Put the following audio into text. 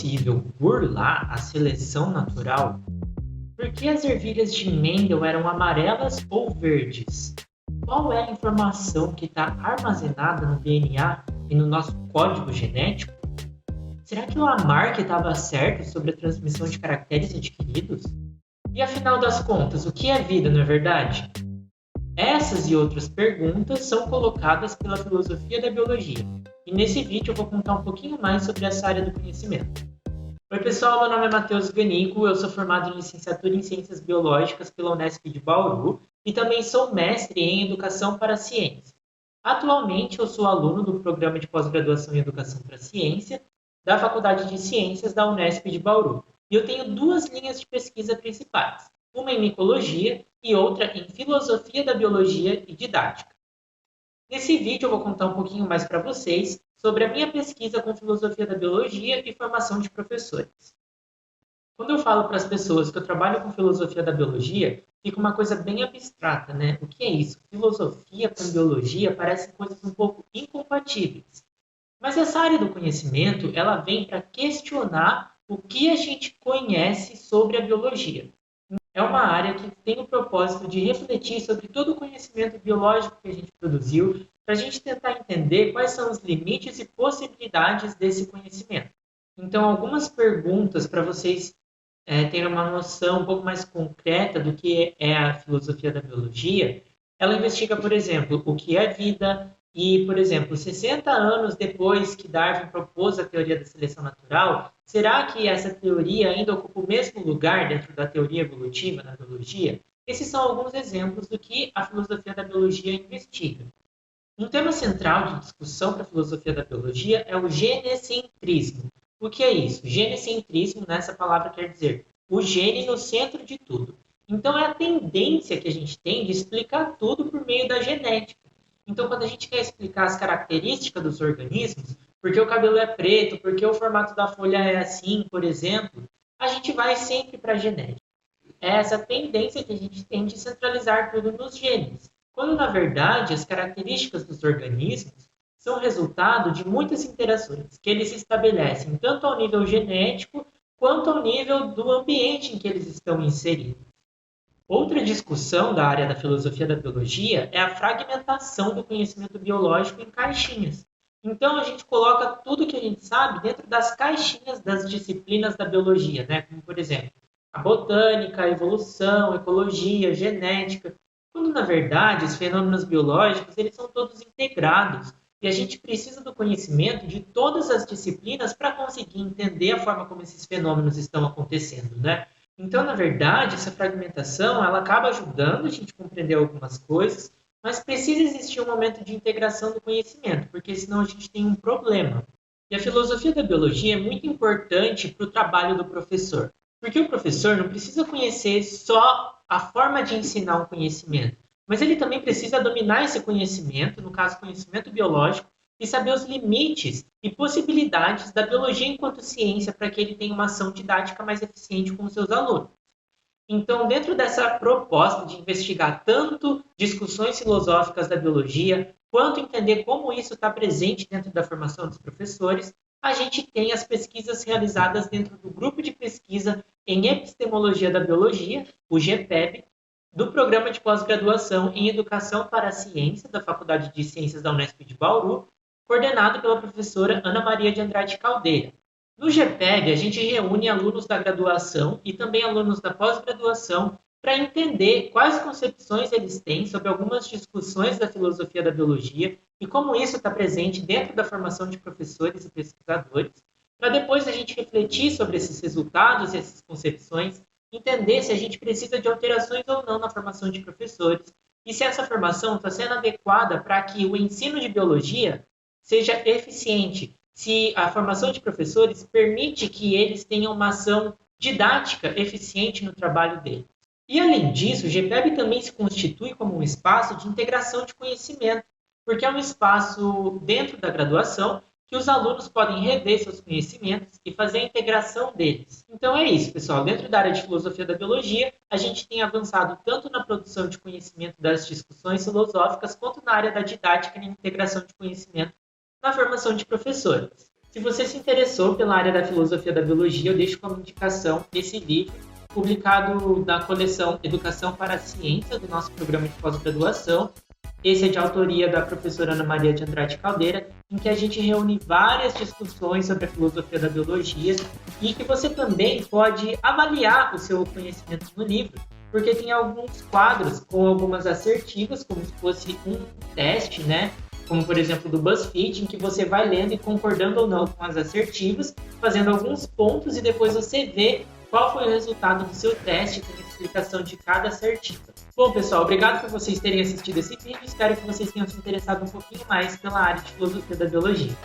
possível burlar a seleção natural? Por que as ervilhas de Mendel eram amarelas ou verdes? Qual é a informação que está armazenada no DNA e no nosso código genético? Será que Lamarck estava certo sobre a transmissão de caracteres adquiridos? E afinal das contas, o que é vida, não é verdade? Essas e outras perguntas são colocadas pela filosofia da biologia. E nesse vídeo eu vou contar um pouquinho mais sobre essa área do conhecimento. Oi pessoal, meu nome é Matheus Ganico, eu sou formado em licenciatura em Ciências Biológicas pela Unesp de Bauru e também sou mestre em Educação para a Ciência. Atualmente eu sou aluno do Programa de Pós-Graduação em Educação para a Ciência da Faculdade de Ciências da Unesp de Bauru. E eu tenho duas linhas de pesquisa principais, uma em micologia e outra em filosofia da biologia e didática. Nesse vídeo eu vou contar um pouquinho mais para vocês sobre a minha pesquisa com filosofia da biologia e formação de professores. Quando eu falo para as pessoas que eu trabalho com filosofia da biologia, fica uma coisa bem abstrata, né? O que é isso? Filosofia com biologia parecem coisas um pouco incompatíveis. Mas essa área do conhecimento, ela vem para questionar o que a gente conhece sobre a biologia. É uma área que tem o propósito de refletir sobre todo o conhecimento biológico que a gente produziu, para a gente tentar entender quais são os limites e possibilidades desse conhecimento. Então, algumas perguntas para vocês terem uma noção um pouco mais concreta do que é a filosofia da biologia. Ela investiga, por exemplo, o que é vida e, por exemplo, 60 anos depois que Darwin propôs a teoria da seleção natural, será que essa teoria ainda ocupa o mesmo lugar dentro da teoria evolutiva na biologia? Esses são alguns exemplos do que a filosofia da biologia investiga. Um tema central de discussão para a filosofia da biologia é o genecentrismo. O que é isso? Genecentrismo, nessa palavra quer dizer o gene no centro de tudo. Então, é a tendência que a gente tem de explicar tudo por meio da genética. Então, quando a gente quer explicar as características dos organismos, por que o cabelo é preto, por que o formato da folha é assim, por exemplo, a gente vai sempre para a genética. É essa tendência que a gente tem de centralizar tudo nos genes, quando, na verdade, as características dos organismos são resultado de muitas interações que eles estabelecem tanto ao nível genético quanto ao nível do ambiente em que eles estão inseridos. Outra discussão da área da filosofia da biologia é a fragmentação do conhecimento biológico em caixinhas. Então, a gente coloca tudo que a gente sabe dentro das caixinhas das disciplinas da biologia, né? Como, por exemplo, a botânica, a evolução, a ecologia, a genética, quando, na verdade, os fenômenos biológicos eles são todos integrados e a gente precisa do conhecimento de todas as disciplinas para conseguir entender a forma como esses fenômenos estão acontecendo, né? Então, na verdade, essa fragmentação ela acaba ajudando a gente a compreender algumas coisas, mas precisa existir um momento de integração do conhecimento, porque senão a gente tem um problema. E a filosofia da biologia é muito importante para o trabalho do professor, porque o professor não precisa conhecer só a forma de ensinar um conhecimento, mas ele também precisa dominar esse conhecimento, no caso, conhecimento biológico, e saber os limites e possibilidades da biologia enquanto ciência para que ele tenha uma ação didática mais eficiente com os seus alunos. Então, dentro dessa proposta de investigar tanto discussões filosóficas da biologia, quanto entender como isso está presente dentro da formação dos professores, a gente tem as pesquisas realizadas dentro do grupo de pesquisa em epistemologia da biologia, o GPEB, do Programa de Pós-Graduação em Educação para a Ciência da Faculdade de Ciências da Unesp de Bauru, coordenado pela professora Ana Maria de Andrade Caldeira. No GPEG, a gente reúne alunos da graduação e também alunos da pós-graduação para entender quais concepções eles têm sobre algumas discussões da filosofia da biologia e como isso está presente dentro da formação de professores e pesquisadores, para depois a gente refletir sobre esses resultados e essas concepções, entender se a gente precisa de alterações ou não na formação de professores e se essa formação está sendo adequada para que o ensino de biologia seja eficiente, se a formação de professores permite que eles tenham uma ação didática eficiente no trabalho deles. E, além disso, o GPEB também se constitui como um espaço de integração de conhecimento, porque é um espaço dentro da graduação que os alunos podem rever seus conhecimentos e fazer a integração deles. Então é isso, pessoal. Dentro da área de filosofia da biologia, a gente tem avançado tanto na produção de conhecimento das discussões filosóficas, quanto na área da didática e na integração de conhecimento na formação de professores. Se você se interessou pela área da filosofia da biologia, eu deixo como indicação esse livro, publicado na coleção Educação para a Ciência, do nosso programa de pós-graduação. Esse é de autoria da professora Ana Maria de Andrade Caldeira, em que a gente reúne várias discussões sobre a filosofia da biologia e que você também pode avaliar o seu conhecimento no livro, porque tem alguns quadros com algumas assertivas, como se fosse um teste, né? Como, por exemplo, do BuzzFeed, em que você vai lendo e concordando ou não com as assertivas, fazendo alguns pontos e depois você vê qual foi o resultado do seu teste, com a explicação de cada assertiva. Bom, pessoal, obrigado por vocês terem assistido esse vídeo. Espero que vocês tenham se interessado um pouquinho mais pela área de filosofia da biologia.